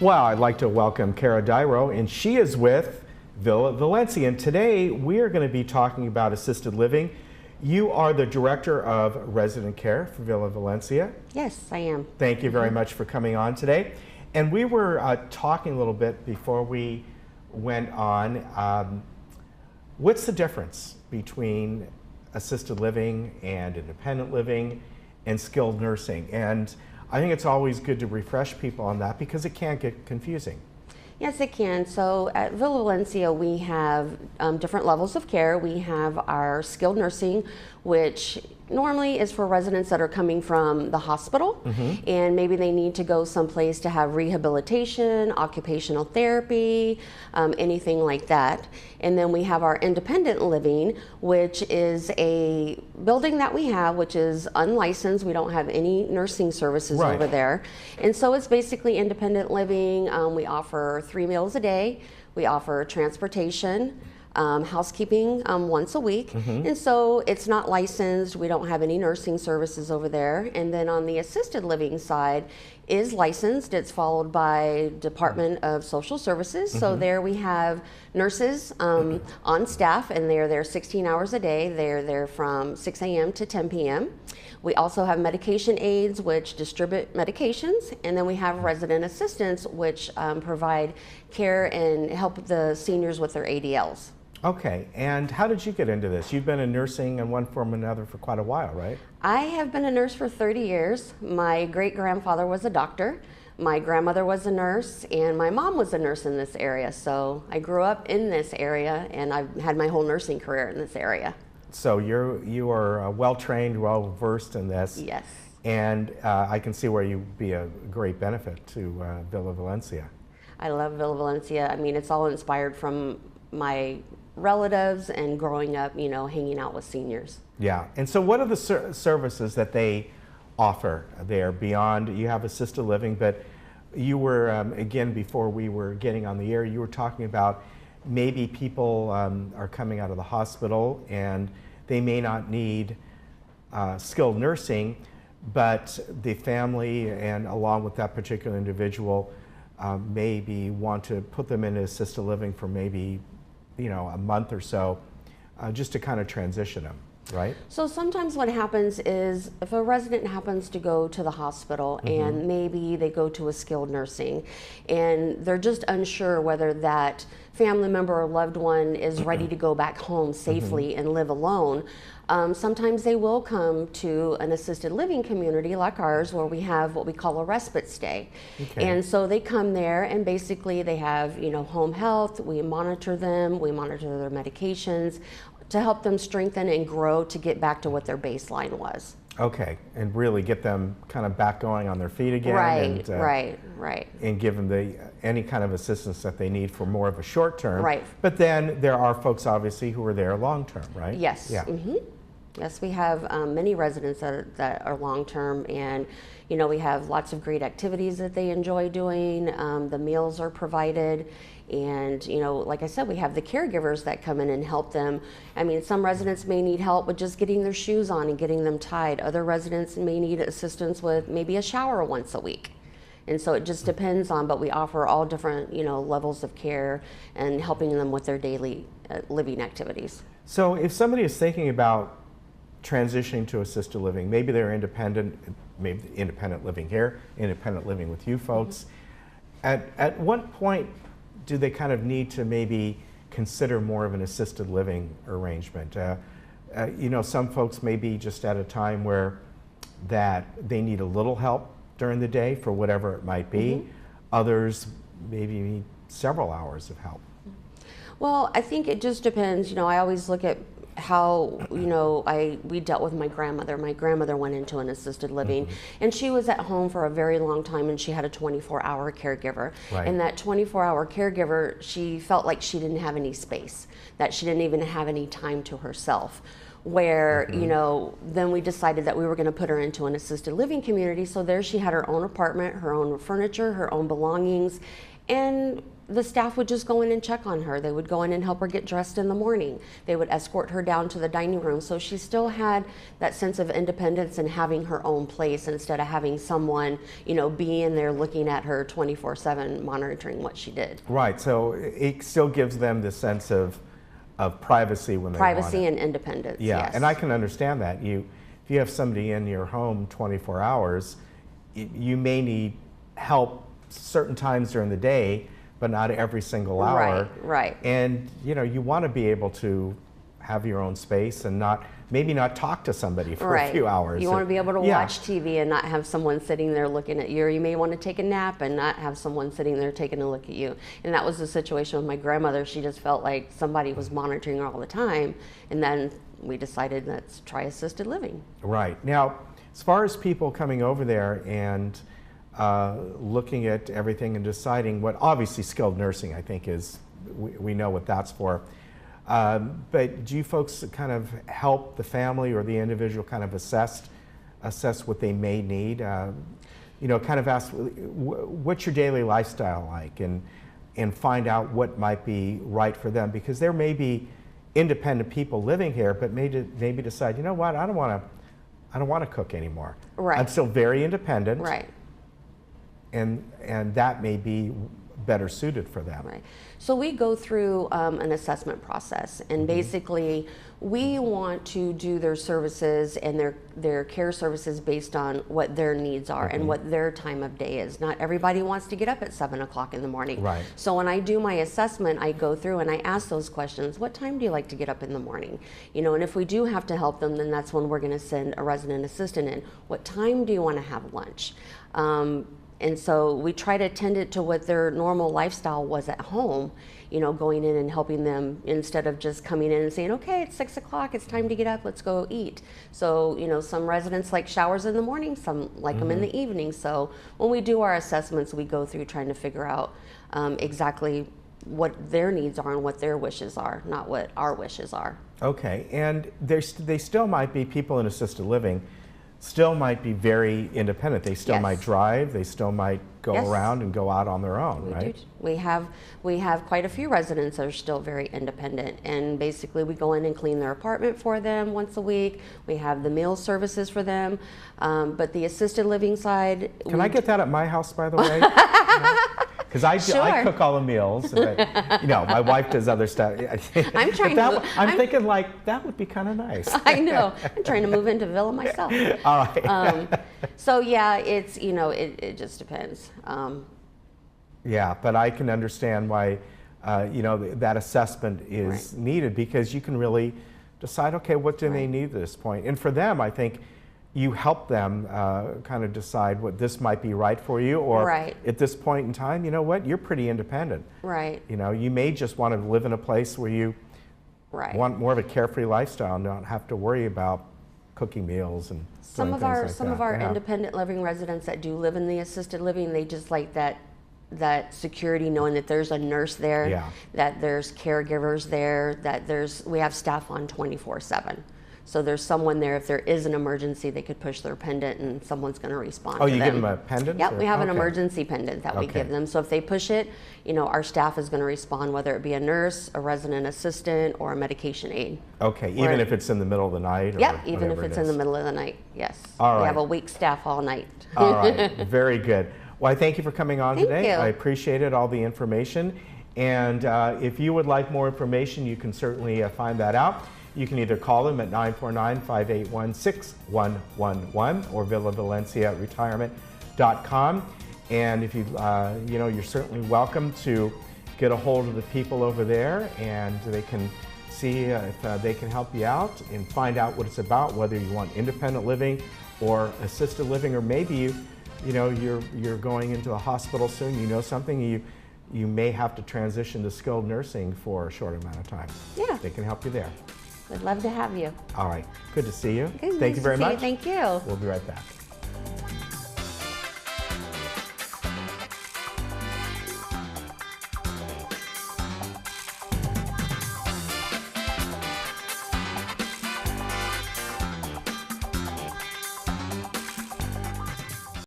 Well, I'd like to welcome Cara Dyro, and she is with Villa Valencia. And today we are going to be talking about assisted living. You are the Director of Resident Care for Villa Valencia. Yes, I am. Thank you very much for coming on today. And we were talking a little bit before we went on. What's the difference between assisted living and independent living and skilled nursing? And I think it's always good to refresh people on that because it can get confusing. Yes, it can. So at Villa Valencia, we have different levels of care. We have our skilled nursing, which normally is for residents that are coming from the hospital, and maybe they need to go someplace to have rehabilitation, occupational therapy, anything like that. And then we have our independent living, which is a building that we have, which is unlicensed. We don't have any nursing services over there. And so it's basically independent living. We offer 3 meals a day. We offer transportation, housekeeping once a week. And so it's not licensed. We don't have any nursing services over there. And then on the assisted living side is licensed. It's followed by Department of Social Services. So there we have nurses on staff, and they're there 16 hours a day. They're there from 6 a.m. to 10 p.m. We also have medication aides, which distribute medications, and then we have resident assistants, which provide care and help the seniors with their ADLs. Okay, and how did you get into this? You've been in nursing in one form or another for quite a while, right? I have been a nurse for 30 years. My great-grandfather was a doctor. My grandmother was a nurse, and my mom was a nurse in this area. So I grew up in this area, and I've had my whole nursing career in this area. So you are well-trained, well-versed in this. Yes. And I can see where you'd be a great benefit to Villa Valencia. I love Villa Valencia. I mean, it's all inspired from my relatives and growing up, you know, hanging out with seniors. Yeah, and so what are the services that they offer there beyond, you have assisted living, but you were, again, before we were getting on the air, you were talking about maybe people are coming out of the hospital and they may not need skilled nursing, but the family and along with that particular individual maybe want to put them into assisted living for maybe, you know, a month or so, just to kind of transition them, right? So sometimes what happens is if a resident happens to go to the hospital and maybe they go to a skilled nursing and they're just unsure whether that family member or loved one is ready to go back home safely and live alone, sometimes they will come to an assisted living community like ours where we have what we call a respite stay. And so they come there and basically they have, you know, home health, we monitor them, we monitor their medications to help them strengthen and grow to get back to what their baseline was. Okay, and really get them kind of back going on their feet again. Right. And give them any kind of assistance that they need for more of a short term. Right. But then there are folks obviously who are there long term, right? Yes. Yeah. Yes, we have many residents that are long-term, and you know, we have lots of great activities that they enjoy doing. The meals are provided, and you know, like I said, we have the caregivers that come in and help them. I mean, some residents may need help with just getting their shoes on and getting them tied. Other residents may need assistance with maybe a shower once a week. And so it just depends on, but we offer all different, you know, levels of care and helping them with their daily living activities. So if somebody is thinking about transitioning to assisted living, maybe they're independent, maybe independent living here, independent living with you folks. At what point do they kind of need to maybe consider more of an assisted living arrangement? You know, some folks may be just at a time where that they need a little help during the day for whatever it might be. Others maybe need several hours of help. Well, I think it just depends. You know, I always look at how, you know, we dealt with my grandmother. My grandmother went into an assisted living and she was at home for a very long time, and she had a 24-hour caregiver. And that 24-hour caregiver, she felt like she didn't have any space, that she didn't even have any time to herself. Where, you know, then we decided that we were going to put her into an assisted living community. So there she had her own apartment, her own furniture, her own belongings. And the staff would just go in and check on her. They would go in and help her get dressed in the morning. They would escort her down to the dining room. So she still had that sense of independence and having her own place instead of having someone, being there looking at her 24/7, monitoring what she did. Right. So it still gives them the sense of privacy when they want it. Privacy and independence. Yeah, yes. and I can understand that. If you have somebody in your home 24 hours, you may need help certain times during the day, but not every single hour. Right. And you want to be able to have your own space and maybe not talk to somebody for a few hours. You want to be able to watch TV and not have someone sitting there looking at you, or you may want to take a nap and not have someone sitting there taking a look at you. And that was the situation with my grandmother. She just felt like somebody was monitoring her all the time. And then we decided, let's try assisted living. Right. Now, as far as people coming over there and looking at everything and deciding what, obviously skilled nursing, I think we know what that's for. But do you folks kind of help the family or the individual kind of assess what they may need? Kind of ask, what's your daily lifestyle like, and find out what might be right for them, because there may be independent people living here, but maybe decide, you know what, I don't want to cook anymore. Right. I'm still very independent. Right. And that may be better suited for them. Right. So we go through an assessment process, and basically we want to do their services and their care services based on what their needs are and what their time of day is. Not everybody wants to get up at 7 o'clock in the morning. Right. So when I do my assessment, I go through and I ask those questions. What time do you like to get up in the morning? And if we do have to help them, then that's when we're going to send a resident assistant in. What time do you want to have lunch? And so we try to tend it to what their normal lifestyle was at home, going in and helping them instead of just coming in and saying, okay, it's 6 o'clock, it's time to get up, let's go eat. So, some residents like showers in the morning, some like them in the evening. So when we do our assessments, we go through trying to figure out exactly what their needs are and what their wishes are, not what our wishes are. Okay, and they still might be people in assisted living still might be very independent. They still might drive. They still might go around and go out on their own, right? We have quite a few residents that are still very independent, and basically we go in and clean their apartment for them once a week. We have the meal services for them, but the assisted living side. Can I get that at my house, by the way? Because I cook all the meals. But, my wife does other stuff. I'm thinking like that would be kind of nice. I know. I'm trying to move into Villa myself. All right. So yeah, it's it just depends. Yeah, but I can understand why that assessment is needed, because you can really decide, okay, what do they need at this point? And for them, I think you help them kind of decide what this might be right for you, or at this point in time, you know what, you're pretty independent. Right. You may just want to live in a place where you want more of a carefree lifestyle and not have to worry about cooking meals and some of our independent living residents that do live in the assisted living, they just like that security, knowing that there's a nurse there, that there's caregivers there, that we have staff on 24/7. So there's someone there. If there is an emergency, they could push their pendant and someone's going to respond to them. Oh, you give them a pendant? Yep, we have an emergency pendant that we give them. So if they push it, our staff is going to respond, whether it be a nurse, a resident assistant, or a medication aid. Okay, even if it's in the middle of the night? Yep, even if it's in the middle of the night, yes. All right. We have a week staff all night. All right, very good. Well, I thank you for coming on today. You. I appreciated all the information. And if you would like more information, you can certainly find that out. You can either call them at 949-581-6111 or villavalenciaretirement.com. And if you're certainly welcome to get a hold of the people over there, and they can see if they can help you out and find out what it's about, whether you want independent living or assisted living, or maybe you're going into a hospital soon, something you may have to transition to skilled nursing for a short amount of time. Yeah. They can help you there. We'd love to have you. All right. Good to see you. Good. Thank you very much. Thank you. We'll be right back.